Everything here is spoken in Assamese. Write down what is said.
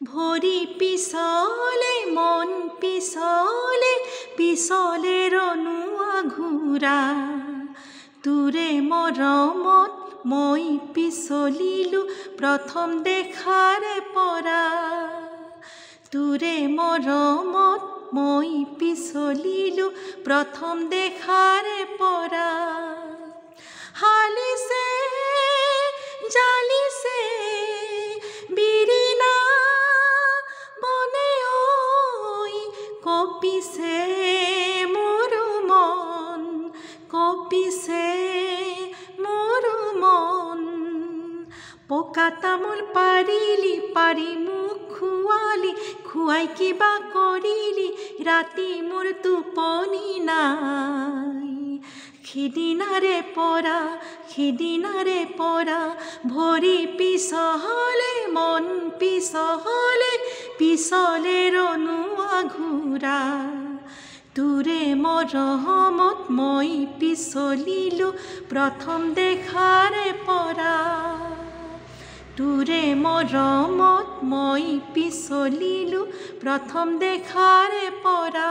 ভৰি পিছলে মন পিছলে পিছলে ৰণুৱা ঘূৰা তোৰে মৰমত মই পিছলিলো প্ৰথম দেখাৰে পৰা তোৰে মৰমত মই পিছলিলো প্ৰথম দেখাৰে পৰা হালিছে জালিছে বিৰিনা বনে ঐ কপিছে মোৰো মন কপিছে মোৰো মন পকা তামোল পাৰিলি পাৰি মোক খুৱালি খুৱাই কিবা কৰিলি ৰাতি মোৰ টোপনি নাই সিদিনাৰে পৰা ভৰি পিছলে মন পিছলে পিছলে ৰণুৱা ঘূৰা তোৰে মৰমত মই পিছলিলো প্ৰথম দেখাৰে পৰা তোৰে মৰমত মই পিছলিলো প্ৰথম দেখাৰে পৰা